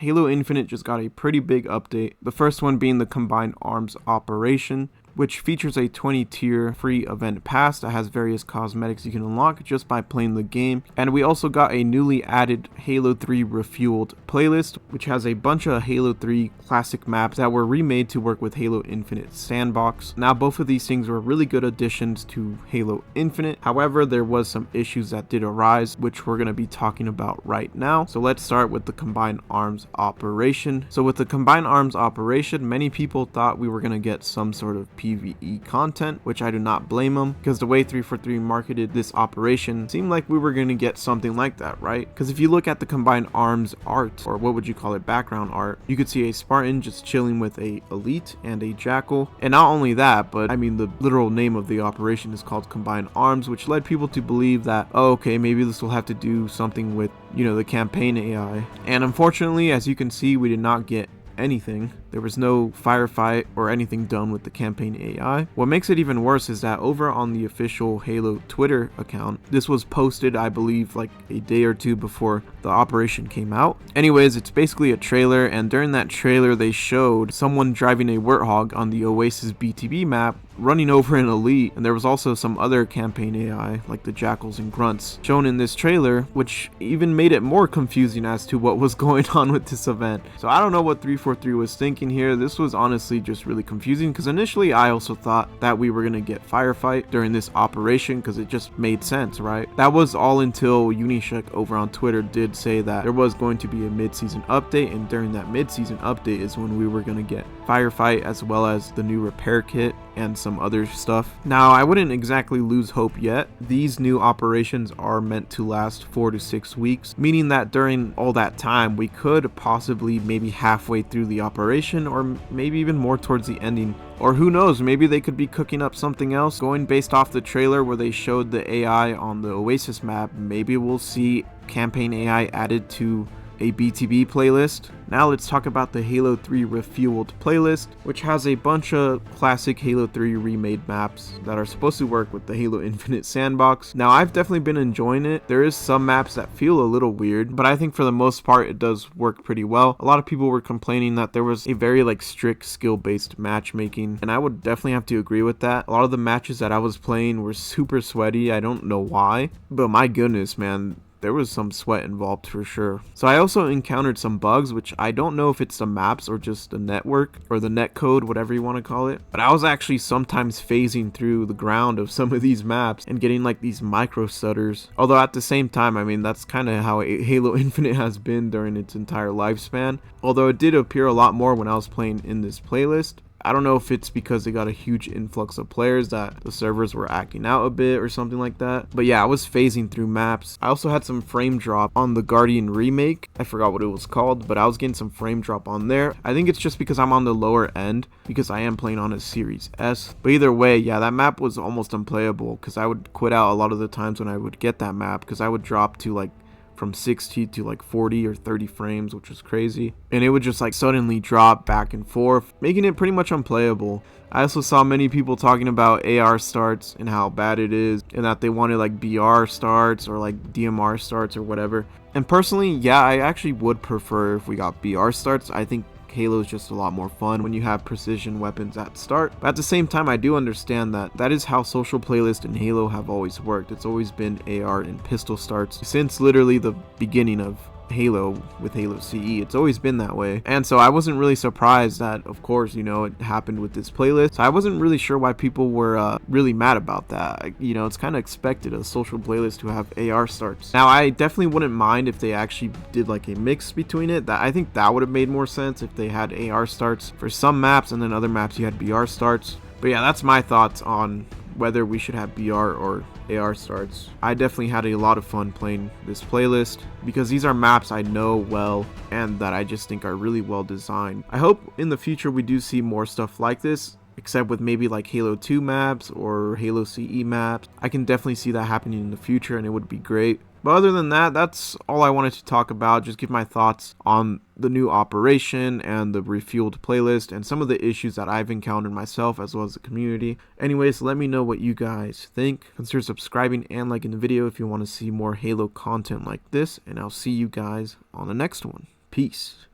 Halo Infinite just got a pretty big update, the first one being the Combined Arms Operation, which features a 20-tier free event pass that has various cosmetics you can unlock just by playing the game. And we also got a newly added Halo 3 Refueled playlist, which has a bunch of Halo 3 classic maps that were remade to work with Halo Infinite Sandbox. Now, both of these things were really good additions to Halo Infinite. However, there was some issues that did arise, which we're going to be talking about right now. So let's start with the Combined Arms Operation. So with the Combined Arms Operation, many people thought we were going to get some sort of PVE content, which I do not blame them, because the way 343 marketed this operation seemed like we were going to get something like that, right? Because if you look at the Combined Arms art, or what would you call it, background art, you could see a Spartan just chilling with a Elite and a Jackal. And not only that, but I mean the literal name of the operation is called Combined Arms, which led people to believe that, oh, okay, maybe this will have to do something with, you know, the campaign AI. And unfortunately, as you can see, we did not get anything. There was no firefight or anything done with the campaign AI. What makes it even worse is that over on the official Halo Twitter account, this was posted, I believe, like a day or two before the operation came out. Anyways, it's basically a trailer, and during that trailer they showed someone driving a Warthog on the Oasis BTB map running over an Elite, and there was also some other campaign AI like the Jackals and Grunts shown in this trailer, which even made it more confusing as to what was going on with this event. So I don't know what 343 was thinking here. This was honestly just really confusing, because initially I also thought that we were gonna get firefight during this operation, because it just made sense, right? That was all until Unishek over on Twitter did say that there was going to be a mid-season update, and during that mid-season update is when we were gonna get firefight as well as the new repair kit and some other stuff. Now, I wouldn't exactly lose hope yet. These new operations are meant to last 4 to 6 weeks, meaning that during all that time we could possibly maybe halfway through the operation, or maybe even more towards the ending. Or who knows, maybe they could be cooking up something else. Going based off the trailer where they showed the AI on the Oasis map, maybe we'll see campaign AI added to a BTB playlist. Now let's talk about the Halo 3 Refueled playlist, which has a bunch of classic Halo 3 remade maps that are supposed to work with the Halo Infinite Sandbox. Now, I've definitely been enjoying it. There is some maps that feel a little weird, but I think for the most part it does work pretty well. A lot of people were complaining that there was a very strict skill-based matchmaking, and I would definitely have to agree with that. A lot of the matches that I was playing were super sweaty. I don't know why, but my goodness, man, there was some sweat involved for sure. So I also encountered some bugs, which I don't know if it's the maps or just the network or the netcode, whatever you want to call it. But I was actually sometimes phasing through the ground of some of these maps and getting like these micro stutters. Although at the same time, I mean, that's kind of how Halo Infinite has been during its entire lifespan. Although it did appear a lot more when I was playing in this playlist. I don't know if it's because they got a huge influx of players that the servers were acting out a bit or something like that. But yeah, I was phasing through maps. I also had some frame drop on the Guardian remake. I forgot what it was called, but I was getting some frame drop on there. I think it's just because I'm on the lower end, because I am playing on a Series S. But either way, yeah, that map was almost unplayable, because I would quit out a lot of the times when I would get that map, because I would drop to from 60 to 40 or 30 frames, which was crazy, and it would just suddenly drop back and forth, making it pretty much unplayable. I also saw many people talking about AR starts and how bad it is, and that they wanted BR starts or DMR starts or whatever. And personally, yeah, I actually would prefer if we got BR starts. I think Halo is just a lot more fun when you have precision weapons at start. But at the same time, I do understand that that is how social playlists in Halo have always worked. It's always been AR and pistol starts since literally the beginning of Halo with Halo CE. It's always been that way. And so I wasn't really surprised that, of course, you know, it happened with this playlist. So I wasn't really sure why people were really mad about that. You know, it's kind of expected a social playlist to have AR starts. Now, I definitely wouldn't mind if they actually did a mix between it. That I think that would have made more sense if they had AR starts for some maps, and then other maps you had BR starts. But yeah, that's my thoughts on whether we should have BR or AR starts. I definitely had a lot of fun playing this playlist, because these are maps I know well and that I just think are really well designed. I hope in the future we do see more stuff like this, except with maybe Halo 2 maps or Halo CE maps. I can definitely see that happening in the future, and it would be great. But other than that, that's all I wanted to talk about. Just give my thoughts on the new operation and the Refueled playlist and some of the issues that I've encountered myself as well as the community. Anyways, let me know what you guys think. Consider subscribing and liking the video if you want to see more Halo content like this, and I'll see you guys on the next one. Peace.